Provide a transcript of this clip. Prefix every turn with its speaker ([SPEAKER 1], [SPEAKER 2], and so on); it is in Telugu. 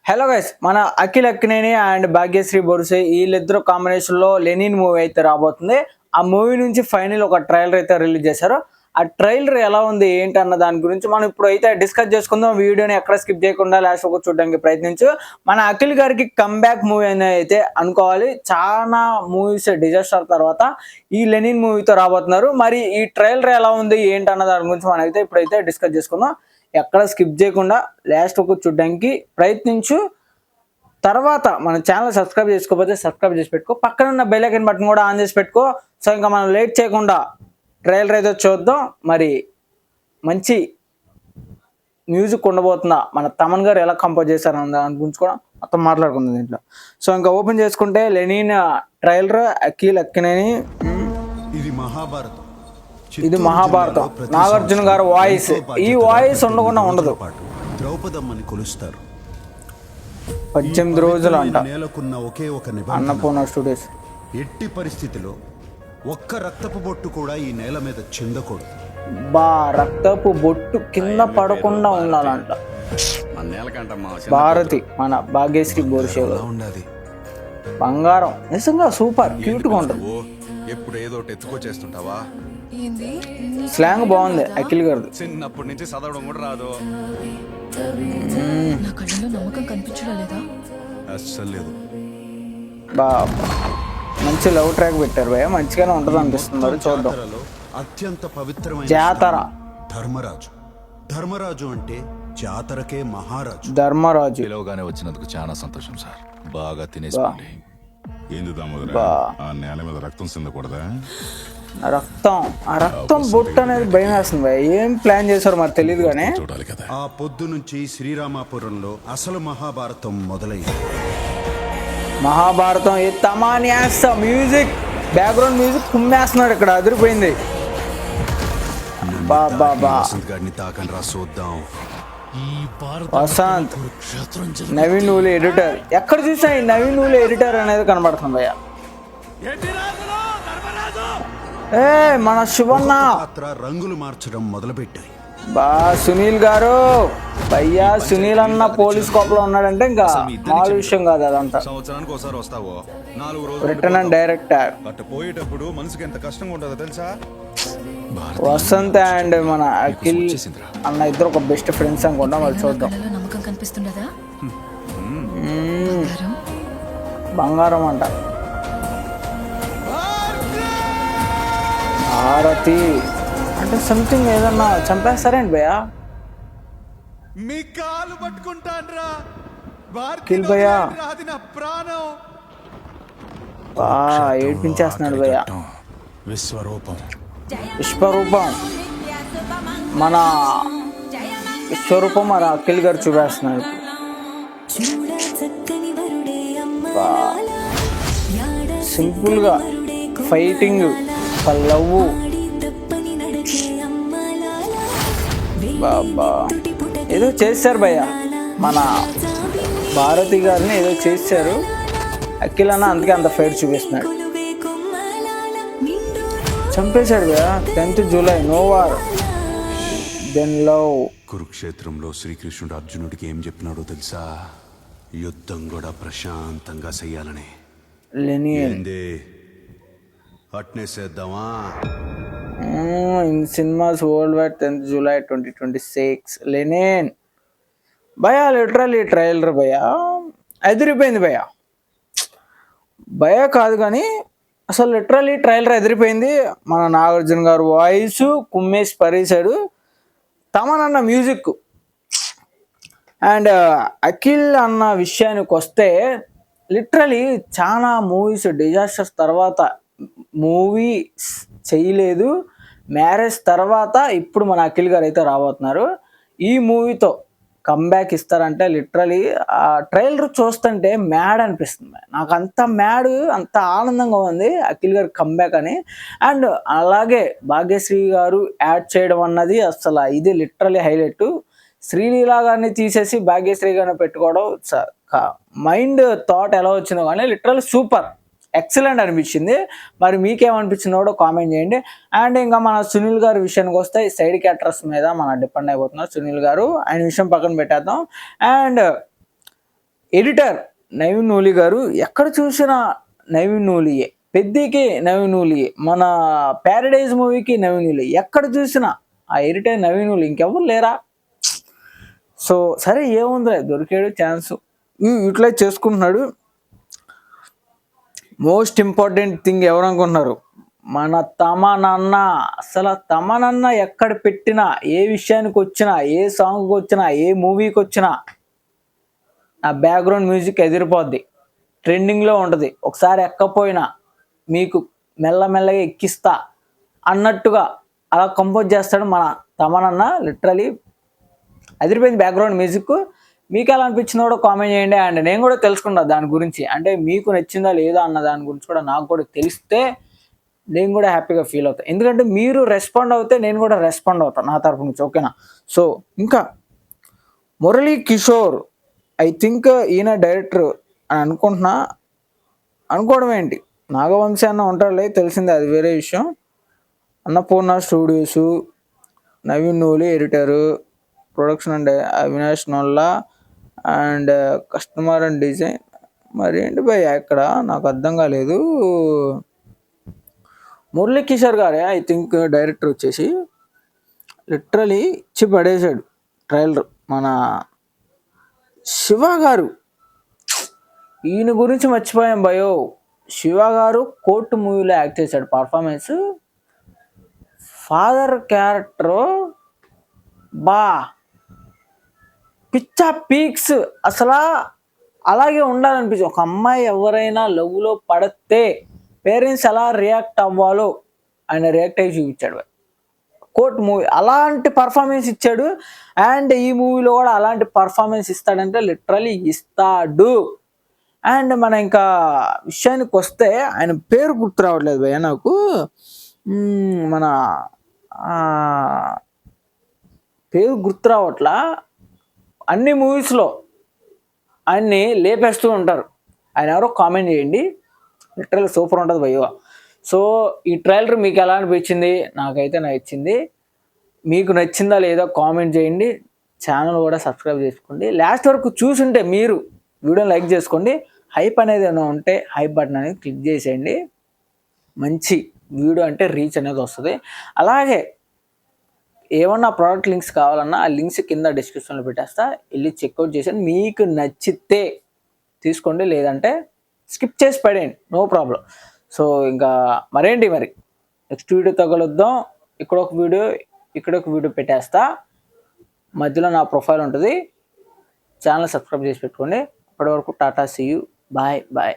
[SPEAKER 1] హలో గైస్, మన అఖిల్ అక్కినేని అండ్ భాగ్యశ్రీ బొరుసే వీళ్ళిద్దరు కాంబినేషన్ లో లెనిన్ మూవీ అయితే రాబోతుంది. ఆ మూవీ నుంచి ఫైనల్ ఒక ట్రైలర్ అయితే రిలీజ్ చేశారు. ఆ ట్రైలర్ ఎలా ఉంది ఏంటి అన్న దాని గురించి మనం ఇప్పుడు అయితే డిస్కస్ చేసుకుందాం. వీడియోని ఎక్కడ స్కిప్ చేయకుండా లాస్ట్ ఒక చూడడానికి ప్రయత్నించు. మన అఖిల్ గారికి కమ్బ్యాక్ మూవీ అనేది అయితే అనుకోవాలి. చాలా మూవీస్ డిజాస్టర్ తర్వాత ఈ లెనిన్ మూవీతో రాబోతున్నారు. మరి ఈ ట్రైలర్ ఎలా ఉంది ఏంటి అన్న దాని గురించి మనం అయితే ఇప్పుడైతే డిస్కస్ చేసుకుందాం. ఎక్కడ స్కిప్ చేయకుండా లాస్ట్ ఒక చూడడానికి ప్రయత్నించు. తర్వాత మన ఛానల్ సబ్స్క్రైబ్ చేసుకోకపోతే సబ్స్క్రైబ్ చేసి పెట్టుకో, పక్కన ఉన్న బెల్ ఐకాన్ బటన్ కూడా ఆన్ చేసి పెట్టుకో. సో ఇంకా మనం లేట్ చేయకుండా ట్రైలర్ అయితే చూద్దాం. మరి మంచి మ్యూజిక్ ఉండబోతుందా, మన తమన్ గారు ఎలా కంపోజ్ చేశారన్న దాని గురించి కూడా మొత్తం మాట్లాడుకుందాం దీంట్లో. సో ఇంకా ఓపెన్ చేసుకుంటే లెనిన్ ట్రైలర్, అఖిల్ అక్కినేని. ఇది మహాభారతం, నాగార్జున గారు వాయిస్. ఈ వాయిస్ ఉండకుండా ఉండదు.
[SPEAKER 2] ద్రౌపదమ్మని కొలుస్తారు.
[SPEAKER 1] 18 రోజులు అంట
[SPEAKER 2] నేలకున్న ఒకే ఒక
[SPEAKER 1] అన్నపూర్ణ స్టూడియోస్.
[SPEAKER 2] ఎట్టి పరిస్థితిలో ఒక్క రక్తపు బొట్టు కూడా ఈ నేల మీద చిందకూడదు.
[SPEAKER 1] రక్తపు బొట్టు కింద పడకుండా ఉండాలంట. భారతి మన భాగ్యశ్రీ బొరుసే
[SPEAKER 2] ఉండాలి.
[SPEAKER 1] బంగారం నిజంగా సూపర్ క్యూట్ గా ఉంటుంది.
[SPEAKER 3] ఎప్పుడు ఏదో ఎత్తుకొచ్చేస్తుంటావా?
[SPEAKER 1] స్లాంగ్ బాగుంది అఖిల్ గారు.
[SPEAKER 3] చిన్నప్పటి నుంచి చదవడం కూడా రాదు.
[SPEAKER 4] నా కళ్ళలో నమ్మకం కనిపించడం లేదా?
[SPEAKER 3] అస్సలు లేదు.
[SPEAKER 1] మంచి లవ్ ట్రాక్ పెట్టారు భయ, మంచిగానే ఉంటది అనిపిస్తుంది. మరి చూద్దాం.
[SPEAKER 2] అత్యంత పవిత్రమైన
[SPEAKER 1] జాతర.
[SPEAKER 2] ధర్మరాజు. ధర్మరాజు అంటే జాతరకే మహారాజు.
[SPEAKER 1] ధర్మరాజు
[SPEAKER 3] పిలవగానే వచ్చినందుకు చాలా సంతోషం సార్. బాగా తినేసుకోండి.
[SPEAKER 5] ఏంది దామోదరా, ఆ నేల మీద రక్తం చిందకూడదా?
[SPEAKER 1] రక్తం, ఆ రక్తం బొట్టు అనేది భయం వేస్తుంది భయ. ఏం ప్లాన్ చేశారు మరి తెలియదు కానీ
[SPEAKER 5] చూడాలి కదా.
[SPEAKER 2] ఆ పొద్దు నుంచి శ్రీరామాపురంలో అసలు మహాభారతం మొదలైంది.
[SPEAKER 1] మహాభారతం ఏ తమాన్యాస్త మ్యూజిక్, బ్యాక్గ్రౌండ్ మ్యూజిక్ కుమ్మేస్తున్నాడు ఇక్కడ, అదిరిపోయింది.
[SPEAKER 2] వసంత్ గారిని తాకని రా చూద్దాం.
[SPEAKER 1] వసంత్, నవీన్ నూలి ఎడిటర్. ఎక్కడ చూసా ఈ నవీన్ నూలి ఎడిటర్ అనేది కనబడుతుంది భయ్య. ఏ మన శివన్న
[SPEAKER 2] పాత్ర రంగులు మార్చడం మొదలుపెట్టాయి.
[SPEAKER 1] సునీల్ గారు భయ్యా, సునీల్ అన్న పోలీస్ కోపంలో ఉన్నాడంటే ఇంకా మామూలు విషయం కాదు అదంతా.
[SPEAKER 3] సంవత్సరానికి ఒకసారి వస్తావో, 4 రోజులు
[SPEAKER 1] రిటర్న్ అండ్ డైరెక్టర్.
[SPEAKER 3] అట్ట పోయేటప్పుడు మనసుకి ఎంత కష్టంగా ఉంటుందో తెలుసా?
[SPEAKER 1] వసంత్ అండ్ మన అఖిల్ అన్న ఇద్దరు ఒక బెస్ట్ ఫ్రెండ్స్ అనుకుంటా. మరి చూద్దాం.
[SPEAKER 4] నమ్మకం కనిపిస్తుండదా?
[SPEAKER 1] బంగారం అంట. భారతి అంటే సంథింగ్ ఏదన్నా చంపేస్తారేంటి భయ్యా?
[SPEAKER 3] మీ కాలు పట్టుకుంటాన్రా
[SPEAKER 1] కిల్ భయ్యా.
[SPEAKER 3] నా ప్రాణం.
[SPEAKER 1] ఏడ్పించేస్తున్నాడు భయ్యా.
[SPEAKER 2] విశ్వరూపం.
[SPEAKER 1] విశ్వరూపం మన విశ్వరూపం మన అఖిల్ గారు చూపేస్తున్నాడు. సింపుల్ గా ఫైటింగ్, లవ్. బాబా ఏదో చేశారు భయ్య, మన భారతి గారిని ఏదో చేశారు అఖిల్ అన్న, అందుకే అంత ఫైట్ చూపిస్తున్నాడు. చంపేశాడు భయ్య. 10th July no war then love.
[SPEAKER 2] కురుక్షేత్రంలో శ్రీకృష్ణుడు అర్జునుడికి ఏం చెప్పినాడో తెలుసా? యుద్ధం కూడా ప్రశాంతంగా చెయ్యాలని. ఏంది అట్నే చేద్దామా?
[SPEAKER 1] In cinemas world wide 10th July 2026. Lenin భయ్యా లిటరల్లీ ట్రైలర్ భయ్యా ఎదిరిపోయింది భయ్య. భయ కాదు కానీ అసలు లిటరల్లీ ట్రైలర్ ఎదిరిపోయింది. మన నాగార్జున గారు వాయిస్ కుమ్మేసి పరిసాడు, తమన్ అన్న మ్యూజిక్. అండ్ అఖిల్ అన్న విషయానికి వస్తే లిటరలీ చాలా మూవీస్ డిజాస్టర్స్ తర్వాత మూవీ చేయలేదు. మ్యారేజ్ తర్వాత ఇప్పుడు మన అఖిల్ గారు అయితే రాబోతున్నారు. ఈ మూవీతో కమ్బ్యాక్ ఇస్తారంటే లిటరలీ ఆ ట్రైలర్ చూస్తుంటే మ్యాడ్ అనిపిస్తుంది నాకు. అంత మ్యాడ్, అంత ఆనందంగా ఉంది అఖిల్ గారు కమ్బ్యాక్ అని. అండ్ అలాగే భాగ్యశ్రీ గారు యాడ్ చేయడం అన్నది అసలు ఇది లిటరలీ హైలైట్. శ్రీలీలా గారిని తీసేసి భాగ్యశ్రీ గారిని పెట్టుకోవడం మైండ్ థాట్ ఎలా వచ్చిందో కానీ లిటరల్లీ సూపర్ ఎక్సలెంట్ అనిపించింది. మరి మీకేమనిపించిందో కూడా కామెంట్ చేయండి. అండ్ ఇంకా మన సునీల్ గారి విషయానికి వస్తే సైడ్ క్యారెక్టర్స్ మీద మన డిపెండ్ అయిపోతున్నారు సునీల్ గారు. ఆయన విషయం పక్కన పెట్టేద్దాం. అండ్ ఎడిటర్ నవీన్ నూలి గారు, ఎక్కడ చూసినా నవీన్ నూలియే, పెద్దికి నవీన్ నూలియే, మన ప్యారడైజ్ మూవీకి నవీన్ నూలి, ఎక్కడ చూసినా ఆ ఎడిటర్ నవీన్ నూలి, ఇంకెవరు లేరా? సో సరే ఏముందిలే, దొరికాడు ఛాన్స్, యూటిలైజ్ చేసుకుంటున్నాడు. మోస్ట్ ఇంపార్టెంట్ థింగ్ ఎవరు అనుకుంటున్నారు? మన తమనన్న. అసలు తమనన్న ఎక్కడ పెట్టినా, ఏ విషయానికి వచ్చినా, ఏ సాంగ్కి వచ్చినా, ఏ మూవీకి వచ్చినా నా బ్యాక్గ్రౌండ్ మ్యూజిక్ ఎదిరిపోద్ది, ట్రెండింగ్లో ఉంటుంది. ఒకసారి ఎక్కపోయినా మీకు మెల్లమెల్లగా ఎక్కిస్తా అన్నట్టుగా అలా కంపోజ్ చేస్తాడు మన తమనన్న. లిటరలీ అదిరిపోయింది బ్యాక్గ్రౌండ్ మ్యూజిక్. మీకు ఎలా అనిపించిందో కూడా కామెంట్ చేయండి. అండ్ నేను కూడా తెలుసుకున్నా దాని గురించి, అంటే మీకు నచ్చిందా లేదా అన్న దాని గురించి కూడా నాకు కూడా తెలిస్తే నేను కూడా హ్యాపీగా ఫీల్ అవుతాను. ఎందుకంటే మీరు రెస్పాండ్ అవుతే నేను కూడా రెస్పాండ్ అవుతాను నా తరపు నుంచి, ఓకేనా? సో ఇంకా మురళీ కిషోర్, ఐ థింక్ ఈయన డైరెక్టర్ అని అనుకోవడం ఏంటి, నాగవంశీ అన్న ఉంటాడులే, తెలిసిందే, అది వేరే విషయం. Annapurna studios, Naveen Nooli editor, production and Avinash Nolla and customer and design. మరి ఏంటి భయ్ ఇక్కడ నాకు అర్థం కాలేదు. మురళీ కిషోర్ గారే ఐ థింక్ డైరెక్టర్ వచ్చేసి. లిటరలీ ఇచ్చి పడేశాడు ట్రైలర్. మన శివ గారు, ఈయన గురించి మర్చిపోయాం భయో. శివ గారు కోర్టు మూవీలో యాక్ట్ చేశాడు. పర్ఫార్మెన్స్ ఫాదర్ క్యారెక్టర్ బా పిచ్చా పీక్స్. అసలు అలాగే ఉండాలనిపించింది. ఒక అమ్మాయి ఎవరైనా లవ్లో పడితే పేరెంట్స్ ఎలా రియాక్ట్ అవ్వాలో ఆయన రియాక్ట్ అయ్యి చూపించాడు. కోర్ట్ మూవీ అలాంటి పర్ఫార్మెన్స్ ఇచ్చాడు. అండ్ ఈ మూవీలో కూడా అలాంటి పర్ఫార్మెన్స్ ఇస్తాడంటే లిటరలీ ఇస్తాడు. అండ్ మన ఇంకా విషయానికి వస్తే ఆయన పేరు గుర్తు రావట్లేదు భయ్య నాకు. మన పేరు గుర్తు రావట్లా. అన్ని మూవీస్లో ఆయన్ని లేపేస్తూ ఉంటారు. ఆయన ఎవరో కామెంట్ చేయండి. లిటరల్ సూపర్ ఉంటుంది భయ్య. సో ఈ ట్రైలర్ మీకు ఎలా అనిపించింది? నాకైతే నచ్చింది. మీకు నచ్చిందా లేదా కామెంట్ చేయండి. ఛానల్ కూడా సబ్స్క్రైబ్ చేసుకోండి. లాస్ట్ వరకు చూసుంటే మీరు వీడియోని లైక్ చేసుకోండి. హైప్ అనేది ఏమైనా ఉంటే హైప్ బటన్ అనేది క్లిక్ చేసేయండి. మంచి వీడియో అంటే రీచ్ అనేది వస్తుంది. అలాగే ఏమన్నా ప్రోడక్ట్ లింక్స్ కావాలన్నా ఆ లింక్స్ కింద డిస్క్రిప్షన్లో పెట్టేస్తా, వెళ్ళి చెక్అవుట్ చేసేయండి. మీకు నచ్చితే తీసుకోండి, లేదంటే స్కిప్ చేసి పడేయండి, నో ప్రాబ్లం. సో ఇంకా మరేంటి మరి, నెక్స్ట్ వీడియో తగలుద్దాం. ఇక్కడ ఒక వీడియో పెట్టేస్తా, మధ్యలో నా ప్రొఫైల్ ఉంటుంది. ఛానల్ సబ్స్క్రైబ్ చేసి పెట్టుకోండి. అప్పటి వరకు టాటా, సీ యూ, బాయ్ బాయ్.